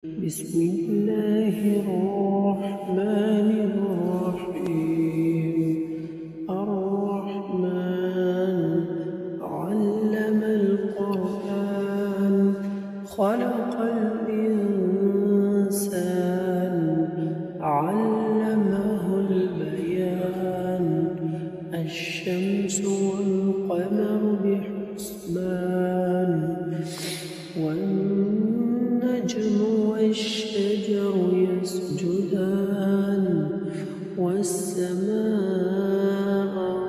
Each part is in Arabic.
بسم الله الرحمن الرحيم. الرحمن علم القرآن خلق الإنسان علمه البيان. الشمس والقمر بحسبان والنجم والشجر يسجدان والسماء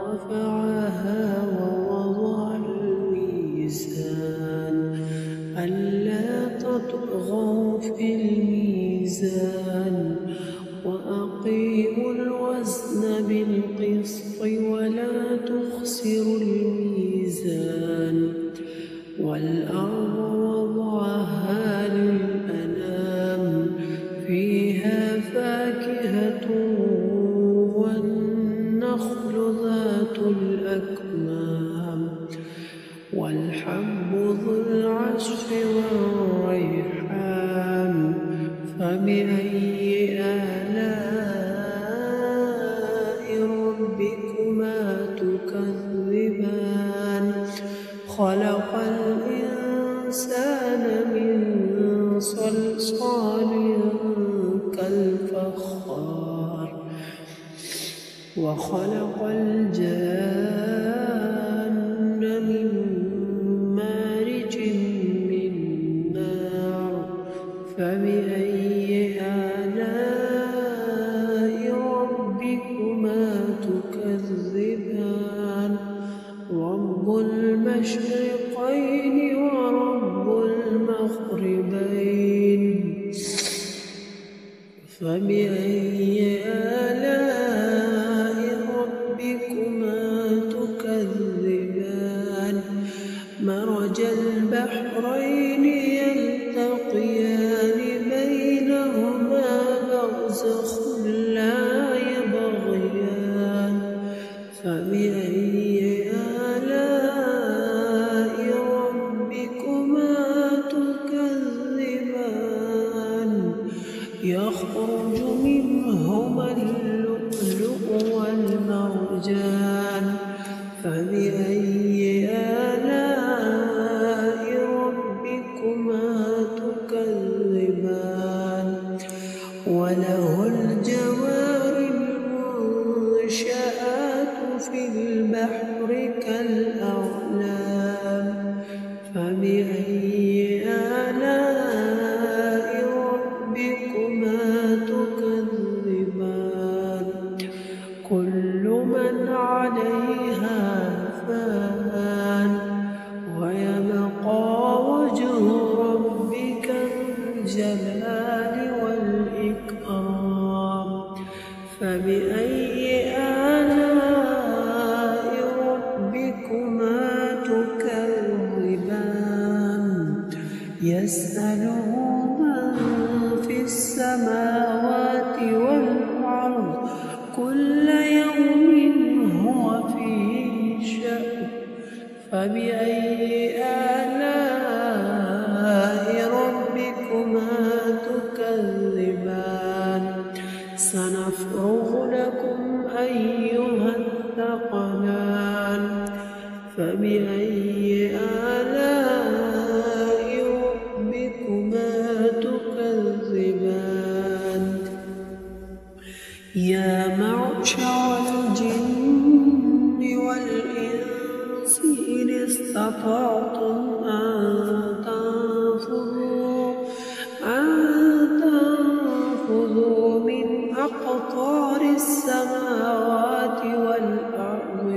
رفعها ووضع الميزان ألا تطغوا في الميزان وأقيموا الوزن بالقسط ولا تخسروا الميزان. والأرض وضعها للأنام فيها فاكهة والنخل ذات الأكمام والحب ذو العصف والريحان. فبأي آلاء ربكما تكذبان؟ خلق الإنسان من صلصال كالفخار وخلق الجان من مارج من نار. فبأي آلاء ربكما تكذبان؟ رب المشرقين ورب المغربين. فبأي آلاء ربكما تكذبان؟ مرج البحرين يلتقيان بينهما برزخ لا يبغيان. فبأي آلاء ربكما تكذبان؟ يخرج منهما اللؤلؤ والمرجان. فبأي آلاء ربكما تكذبان؟ وله الجوار المنشآت في البحر كالأعلام. فبأي آلاء ربكما تكذبان؟ كل من عليها فان ويبقى وجه ربك ذو الجلال والإكرام. فبأي آلاء ربكما تكذبان؟ يسأله من في السماوات والأرض كل يوم هو في شأن. فبأي آلاء ربكما تكذبان؟ سنفرغ لكم أيها الثقلان. فبأي آلاء ربكما تكذبان؟ يا معشر الجن والإنس إن استطعتم أن تنفذوا من أقطار السماوات والأرض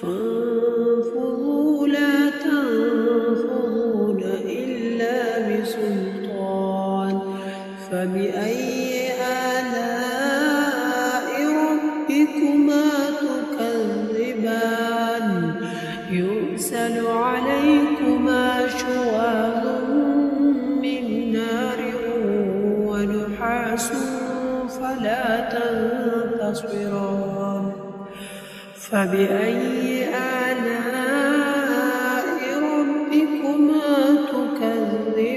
فانفذوا لا تنفذون إلا بسلطان. فبأي آلاء ربكما تكذبان؟ يرسل عليكما شواظ من نار ونحاس فلا تنتصران. فبأي آلاء ربكما تكذبان؟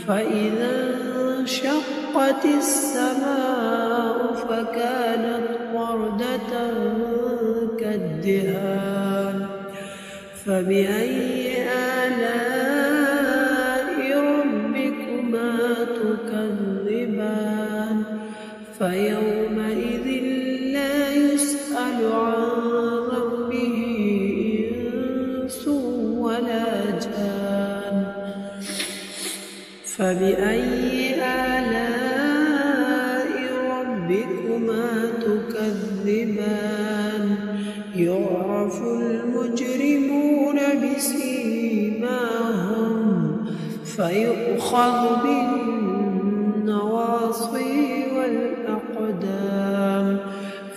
فإذا انشقت السماء فكانت وردة كالدهان فبأي آلاء ربكما تكذبان فيومئذ لا يسأل عن ذنبه إنس ولا جان فبأي آلاء ربكما تكذبان يعرف المجرمون بسيماهم فيؤخذ بالنواصي والأقدام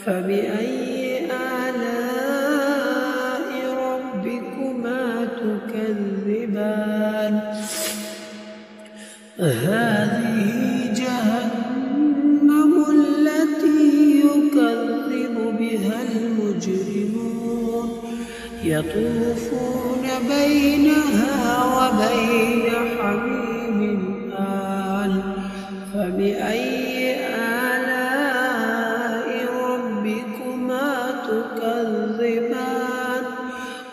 فبأي آلاء ربكما تكذبان هذه جهنم التي يكذب بها المجرمون يطوفون بينها وبين حميم آن فبأي آلاء ربكما تكذبان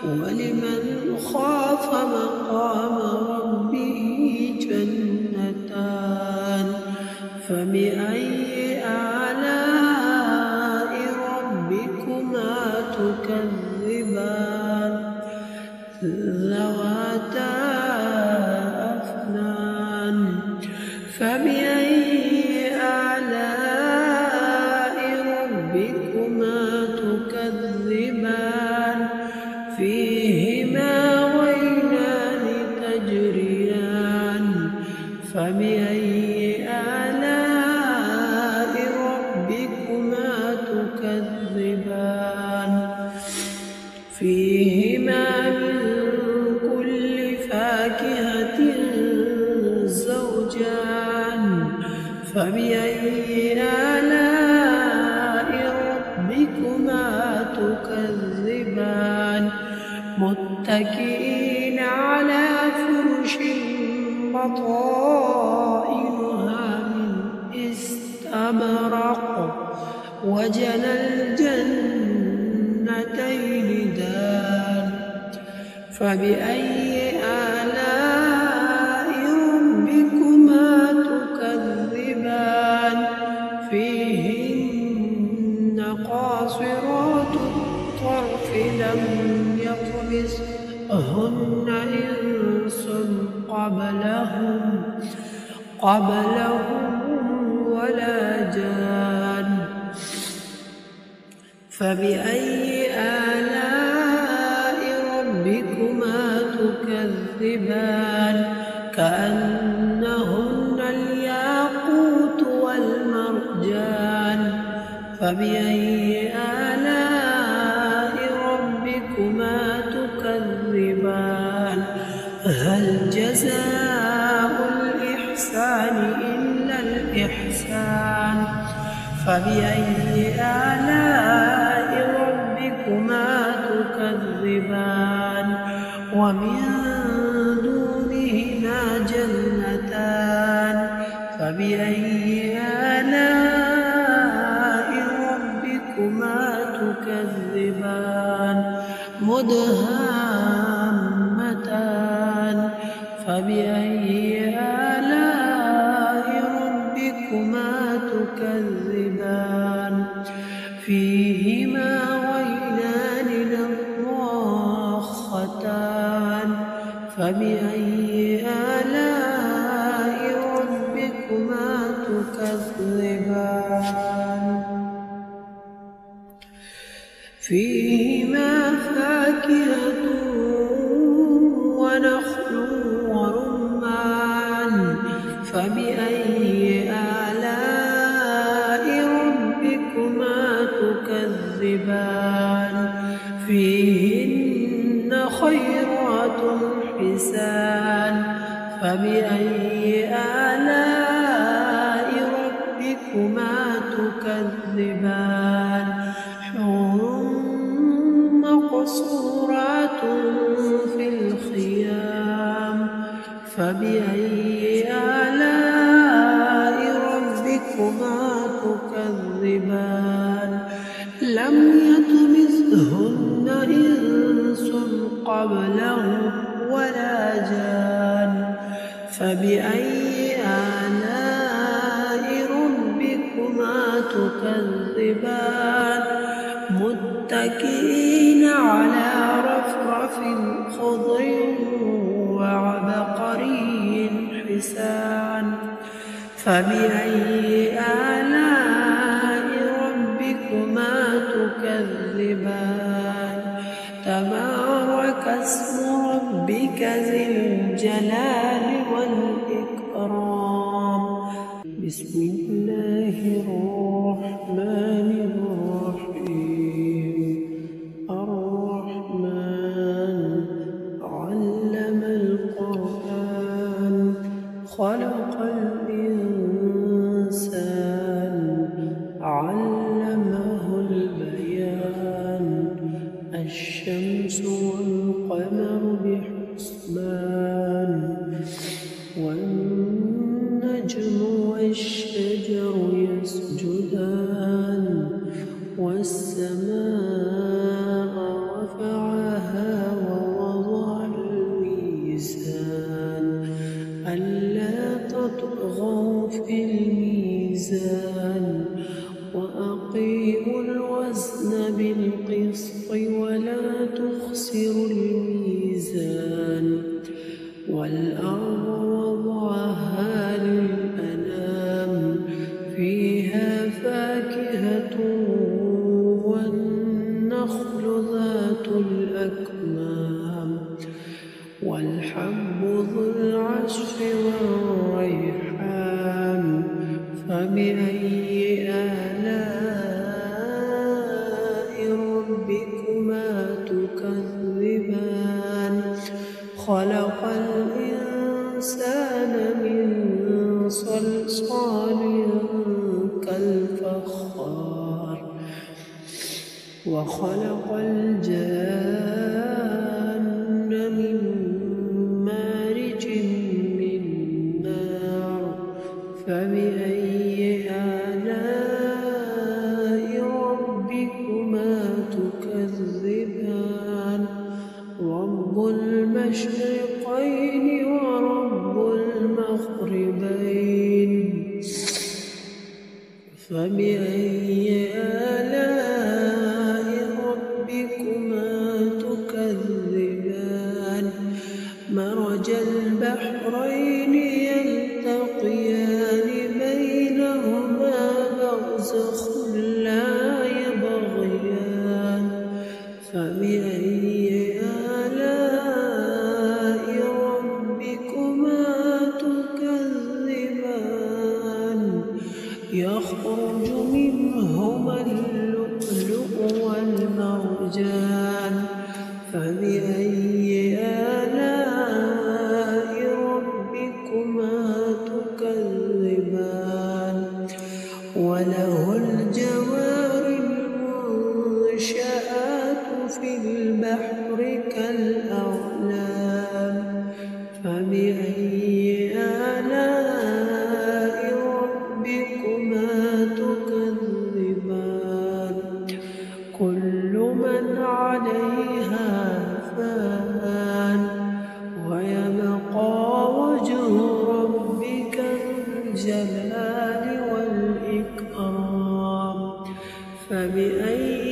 ولمن خاف مقام ربه جنتان فبأي آلاء ربكما تكذبان ذواتا أفنان فبأي آلاء ربكما تكذبان فيهما عينان تجريان فبأي آلاء ربكما تكذبان فيهما من كل فاكهة زوجان فبأي آلاء ربكما تكذبان متكئين على فرش بطائنها من استبرق وجنى الجنتين دان فبأي آلاء ربكما تكذبان فيهن قاصرات الطرف لم يطمثهن إنس قبلهم ولا جان فبأي آلاء ربكما تكذبان كأنهن الياقوت والمرجان فبأي آلاء ربكما تكذبان هل جزاء الإحسان إلا الإحسان فبأي آلاء ربكما تكذبان ومن دونهما جنتان فبأي آلاء ربكما تكذبان مدهامتان فبأي آلاء ربكما تكذبان فيهما عينان نضاختان فبأي آلاء ربكما تكذبان فيهما فاكهة ونخل ورمان فبأي آلاء ربكما تكذبان فيهن خيرات حسان فبأي آلاء ربكما تكذبان حور مقصورات في الخيام فبأي آلاء ربكما تكذبان لم يطمثهن إنس قبلهم ولا جان فبأي آلاء ربكما تكذبان متكئين على رفرف خضر وعبقري حسان فبأي آلاء ربكما تكذبان تبارك اسم ربك ذي الجلال والإكرام بسم الله الرحمن الرحيم الرحمن علم القرآن خلق الإنسان علمه البيان الشمس والقمر بحسبان والنجم والشجر يسجدان والسماء رفعها ووضع الميزان ألا تطغوا في الميزان وأقيموا الوزن بالقسط ولا تخسروا الميزان والأرض وضعها للأنام فيها فاكهة والنخل ذات الأكمام والحب ذو العصف والريحان فبأي آلاء ربكما تكذبان خلق الإنسان من صلصال كالفخار وخلق الجان من مارج من نار فبأي آلاء ربكما تكذبان رب المشرقين ورب المغربين فبأي آلاء ربكما تكذبان مرج البحرين يلتقيان بينهما برزخ لا يبغيان فبأي آلاء ربكما تكذبان يخرج منهما اللؤلؤ والمرجان فبأي آلاء ربكما تكذبان وله الجوار المنشآت في البحر كالأعلام فبأي آلاء ربكما تكذبان كل من عليها فان ويبقى وجه ربك ذو الجلال والإكرام فبأي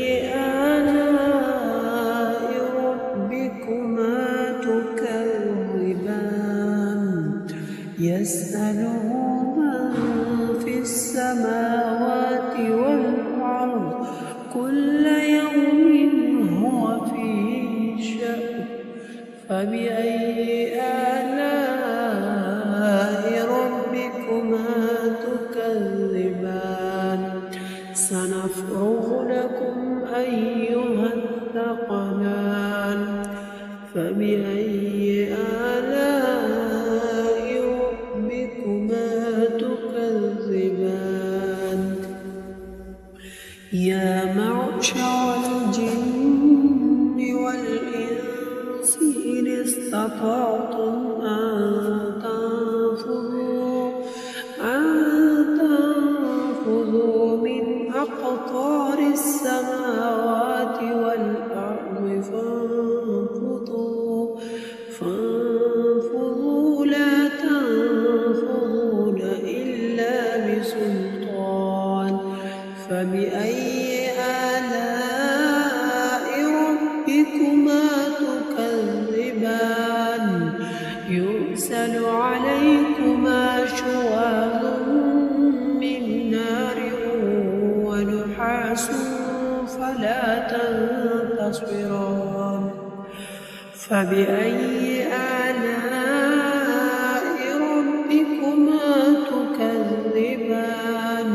آلاء ربكما تكذبان يسأله من في السماوات والأرض كل يوم هو في شأن فبأي آلاء ربكما تكذبان سنفرغ لكم أيها الثقلان فبأي آلاء ربكما تكذبان يا معشر الجن والإنس إن استطعتم السماوات والأرض فانفضوا لا تنفضون إلا بسلطان فبأي آلاء ربكما تكذبان يرسل عليكما شواظ من نار ونحاس فلا تنتصران فبأي آلاء ربكما تكذبان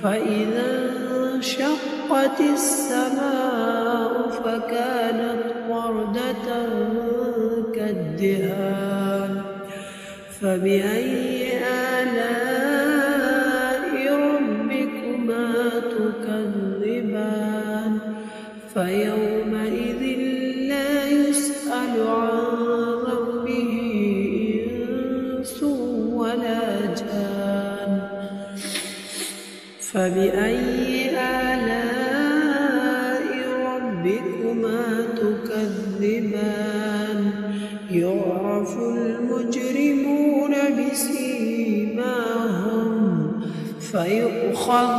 فإذا انشقت السماء فكانت وردة كالدهان فبأي آلاء ربكما تكذبان فيومئذ لا يسأل عن ذنبه إنس ولا جان فبأي آلاء ربكما تكذبان يعرف المجرمون بسيماهم فيؤخذ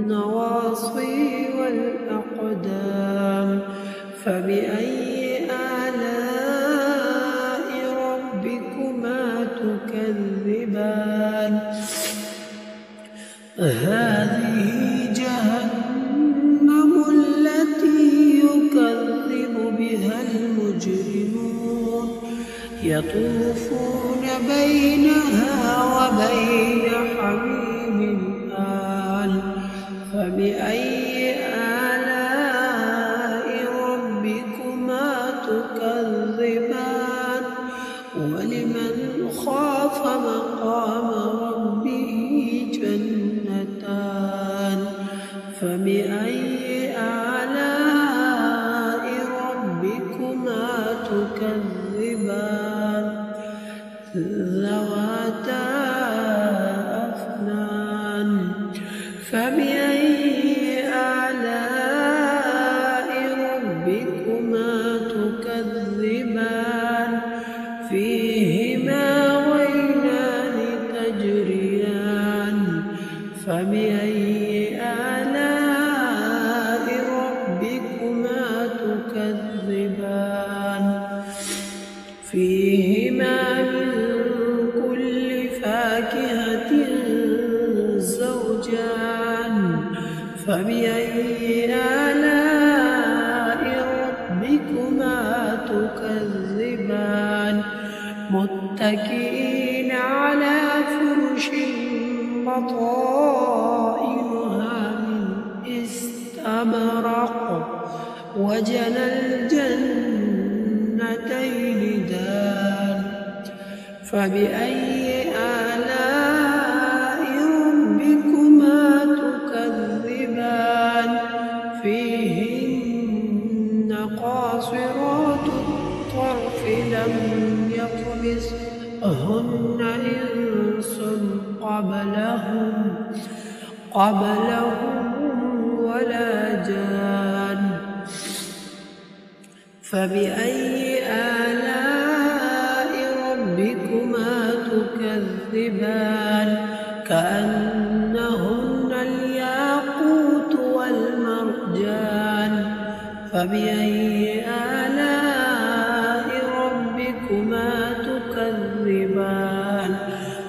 بالنواصي والأقدام فبأي آلاء ربكما تكذبان هذه جهنم التي يكذب بها المجرمون يطوفون بينها وبين حميم آن فبأي آلاء ربكما تكذبان ولمن خاف مقام ربه جنتان فبأي آلاء ربكما تكذبان ذواتا أفنان فبأي آلاء ربكما تكذبان فيهما عينان تجريان فبأي آلاء ربكما تكذبان فيهما من كل فاكهة زوجان فبأي آلاء ربكما تكذبان متكئين على فرش بطائنها من استبرق وجنى الجنتين دان فبأي آلاء ربكما تكذبان فيهن قاصرات الطرف لم يطمثهن إنس قبلهم ولا جان فبأي آلاء ربكما تكذبان كأنهن الياقوت والمرجان فبأي آلاء ربكما تكذبان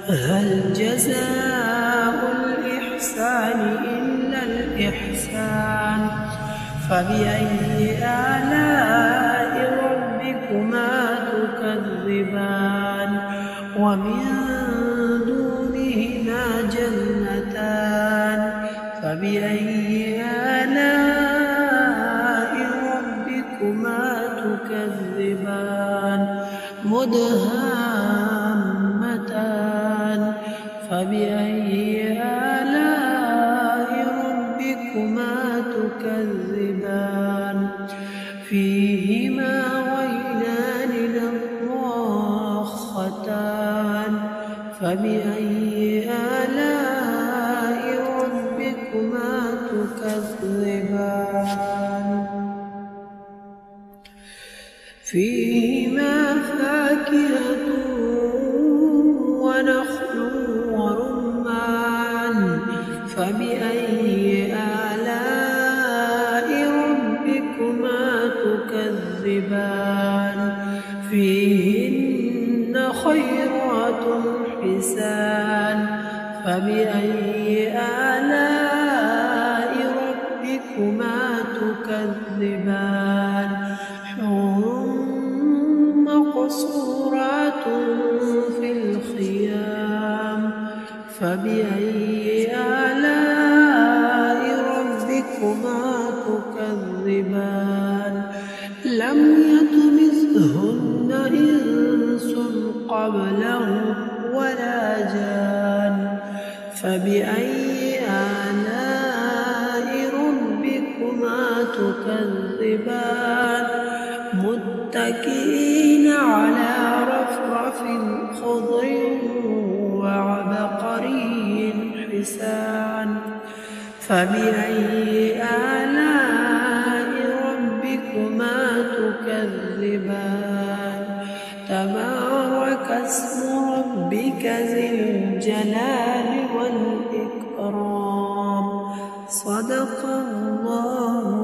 هل جزاء الإحسان إلا الإحسان فبأي آلاء ربكما تكذبان ومن دونهما جنتان فبأي آلاء ربكما تكذبان مدهامتان فبأي آلاء ربكما تكذبان فيهما عينان نضاختان فبأي آلاء ربكما تكذبان فيهما فاكهة ونخل ورمان فبأي آلاء ربكما تكذبان فيهن خيرات حسان فبأي آلاء ربكما تكذبان حور مقصورات في الخيام فبأي آلاء ربكما تكذبان لم يطمثهن إنس قبلهم ولا جان فبأي آلاء ربكما تكذبان متكئين على رفرف خضر وعبقري حسان فبأي آلاء ربكما تكذبان تبارك اسم ربك ذي الجلال والإكرام صدق الله